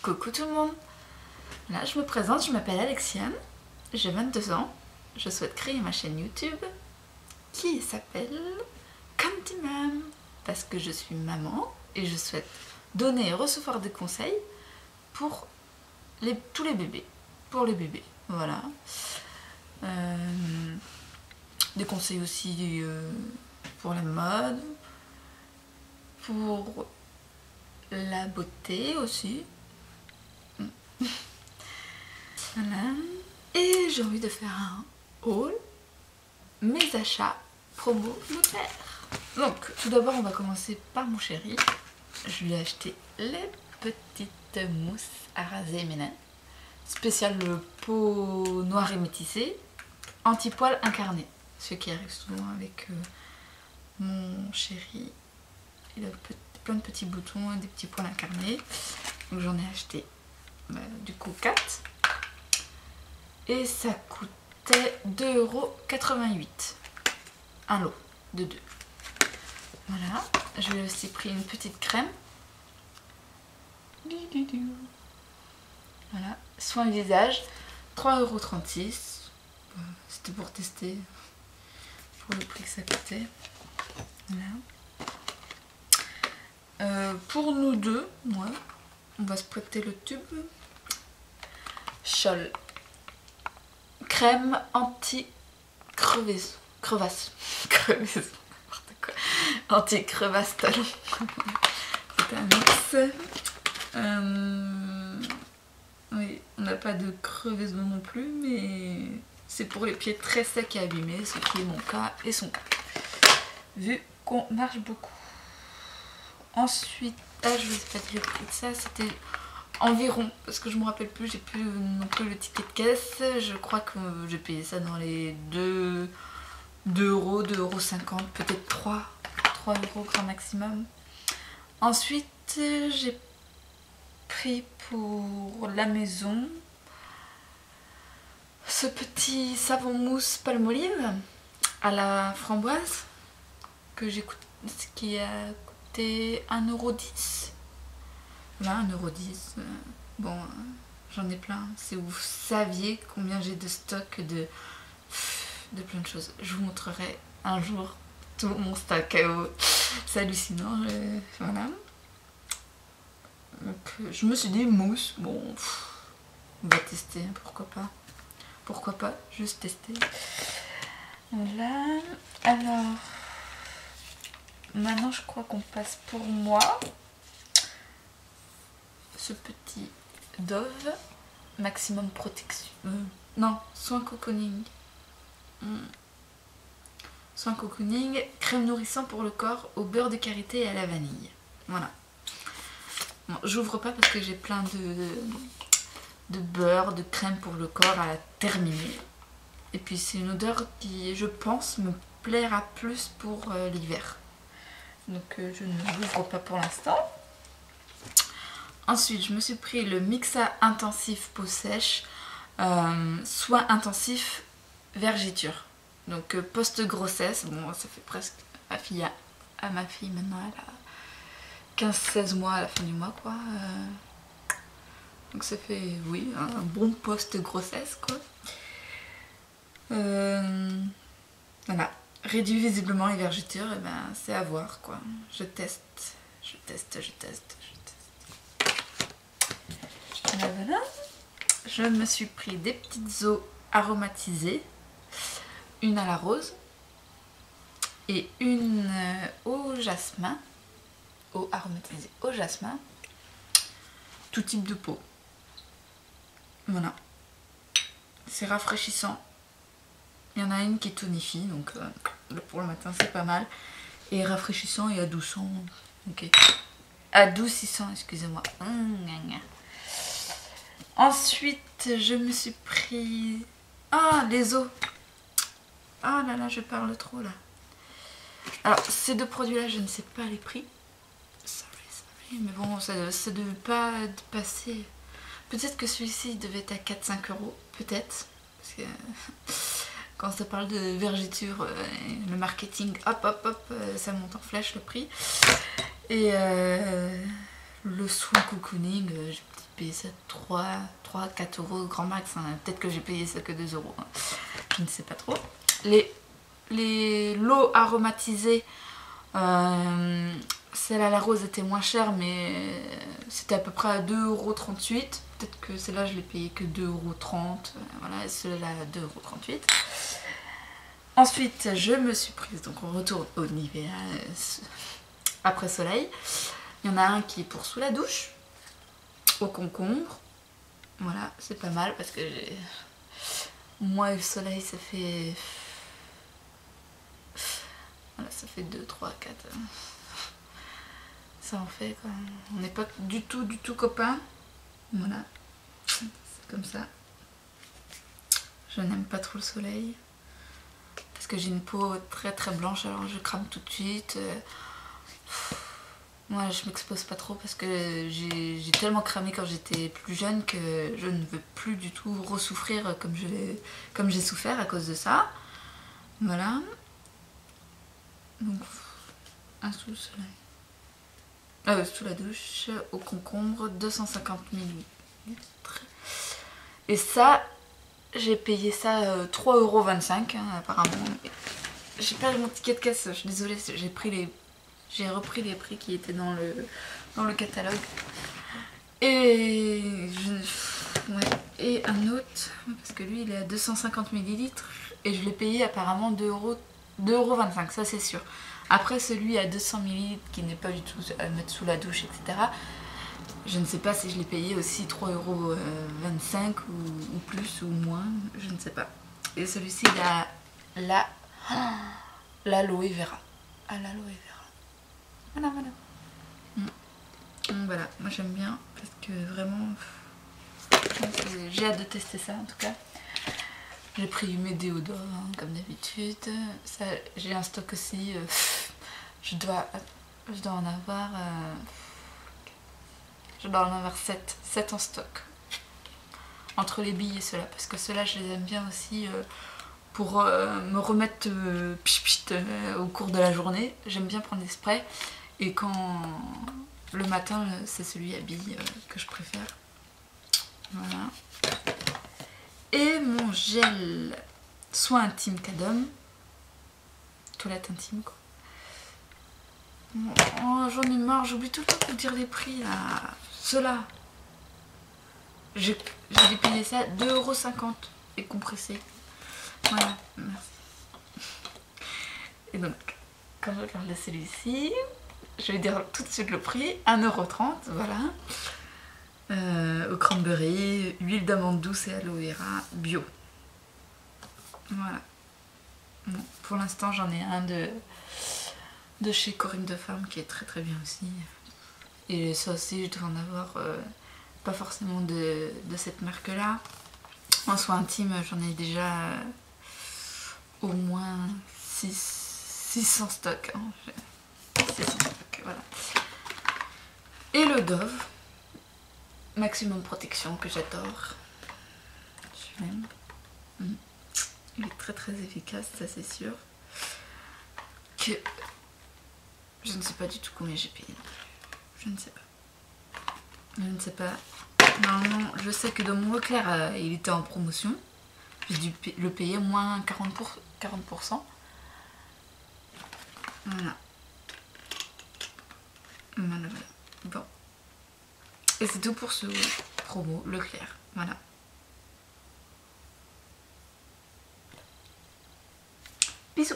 Coucou tout le monde. Là je me présente, je m'appelle Alexiane, j'ai 22 ans, je souhaite créer ma chaîne YouTube qui s'appelle Candyman parce que je suis maman et je souhaite donner et recevoir des conseils pour tous les bébés, pour les bébés, voilà. Des conseils aussi pour la mode, pour la beauté aussi. Voilà. Et j'ai envie de faire un haul, mes achats, promo, notaire. Donc tout d'abord on va commencer par mon chéri. Je lui ai acheté les petites mousses à raser mes nains. Spécial le peau noire et métissée, anti-poil incarné. Ce qui arrive souvent avec mon chéri. Il a plein de petits boutons et des petits poils incarnés. Donc j'en ai acheté du coup 4. Et ça coûtait 2,88 €. Un lot de 2. Voilà. Je lui ai aussi pris une petite crème. Voilà. Soin visage. 3,36 €. C'était pour tester. Pour le prix que ça coûtait. Voilà. Pour nous deux, ouais, on va se prêter le tube. Scholl. Crème anti-crevasse. Crevasse, n'importe quoi. Anti-crevasse talon. C'est un mix. Oui, on n'a pas de crevaison non plus, mais c'est pour les pieds très secs et abîmés, ce qui est mon cas et son cas. Vu qu'on marche beaucoup. Ensuite, je vous ai pas dit le prix de ça, c'était environ, parce que je me rappelle plus, j'ai plus non plus le ticket de caisse. Je crois que j'ai payé ça dans les 2 €, 2,50 €, peut-être 3 € grand maximum. Ensuite, j'ai pris pour la maison ce petit savon mousse Palmolive à la framboise qui a coûté 1,10 €. Là, 1,10 €. Bon, j'en ai plein. Si vous saviez combien j'ai de stock de plein de choses. Je vous montrerai un jour tout mon stock. C'est hallucinant. Voilà. Donc, je me suis dit mousse. Bon, on va tester. Pourquoi pas. Pourquoi pas. Juste tester. Voilà. Alors, maintenant je crois qu'on passe pour moi. Ce petit Dove maximum protection, non, soin cocooning, soin cocooning, crème nourrissant pour le corps au beurre de karité et à la vanille. Voilà. Bon, j'ouvre pas parce que j'ai plein de beurre, de crème pour le corps à la terminer. Et puis c'est une odeur qui, je pense, me plaira plus pour l'hiver. Donc je ne l'ouvre pas pour l'instant. Ensuite, je me suis pris le Mixa intensif peau sèche, soin intensif vergiture. Donc post-grossesse, bon ça fait presque ma fille maintenant, elle a 15-16 mois à la fin du mois quoi. Donc ça fait, oui, un bon post-grossesse quoi. Voilà, réduit visiblement les vergitures, et ben c'est à voir quoi. Je teste. Voilà. Je me suis pris des petites eaux aromatisées, une à la rose et une au jasmin, eau aromatisée au jasmin, tout type de peau. Voilà, c'est rafraîchissant. Il y en a une qui tonifie, donc pour le matin c'est pas mal, et rafraîchissant et adoucissant. Ok, adoucissant, excusez-moi. Ensuite, je me suis pris... Ah, les os. Ah là là, je parle trop là. Alors, ces deux produits-là, je ne sais pas les prix. Sorry, mais bon, ça ne devait pas passer... Peut-être que celui-ci devait être à 4-5 €, peut-être. Parce que quand ça parle de vergiture, le marketing, hop, ça monte en flèche le prix. Et Le soin cocooning, j'ai payé ça 3-4 euros grand max, hein. Peut-être que j'ai payé ça que 2 euros, hein. Je ne sais pas trop. L'eau aromatisée, celle à la rose était moins chère, mais c'était à peu près à 2,38 €. Peut-être que celle-là je l'ai payée que 2,30 €, voilà, celle-là à 2,38 €. Ensuite je me suis prise, donc on retourne au Nivea après soleil. Il y en a un qui est pour sous la douche, au concombre. Voilà, c'est pas mal parce que moi et le soleil ça fait... Voilà, ça fait 2, 3, 4. Ça en fait quoi. On n'est pas du tout copains. Voilà, c'est comme ça. Je n'aime pas trop le soleil. Parce que j'ai une peau très blanche, alors je crame tout de suite. Moi je m'expose pas trop parce que j'ai tellement cramé quand j'étais plus jeune que je ne veux plus du tout ressouffrir comme j'ai souffert à cause de ça. Voilà. Donc un sous le soleil. Sous la douche au concombre, 250 ml. Et ça, j'ai payé ça 3,25 € hein, apparemment. J'ai pas mon ticket de caisse, je suis désolée, j'ai repris les prix qui étaient dans le catalogue. Et et un autre, parce que lui il est à 250 ml et je l'ai payé apparemment 2,25 €, ça c'est sûr. Après celui à 200 ml qui n'est pas du tout à mettre sous la douche, etc. Je ne sais pas si je l'ai payé aussi 3,25 € ou plus ou moins, je ne sais pas. Et celui-ci il a l'aloe vera. Ah, l'aloe vera. Voilà. Donc voilà, moi j'aime bien parce que vraiment j'ai hâte de tester ça en tout cas. J'ai pris mes déodorants hein, comme d'habitude. J'ai un stock aussi. Je dois en avoir 7 en stock. Entre les billes et ceux-là. Parce que ceux-là je les aime bien aussi pour me remettre au cours de la journée. J'aime bien prendre des sprays. Et quand le matin c'est celui à billes que je préfère. Voilà. Et mon gel soin intime Cadom. Toilette intime quoi. Oh, j'en ai marre, j'oublie tout le temps de vous dire les prix là. Ceux-là. J'ai payé ça 2,50 € et compressé. Voilà, merci. Et donc, quand je regarde celui-ci, je vais dire tout de suite le prix, 1,30 €, voilà. Au cranberry, huile d'amande douce et aloe vera bio. Voilà. Bon, pour l'instant j'en ai un de chez Corinne de Femme qui est très bien aussi. Et ça aussi je dois en avoir pas forcément de cette marque là. En soin intime j'en ai déjà au moins 600 stocks. Hein. 600 stocks, voilà. Et le Dove. Maximum protection que j'adore. Je l'aime. Il est très efficace, ça c'est sûr. Que je ne sais pas du tout combien j'ai payé. Je ne sais pas. Normalement, je sais que dans mon Leclerc, il était en promotion. J'ai dû le payer moins 40%. Voilà. Bon. Et c'est tout pour ce promo Leclerc. Voilà. Bisous.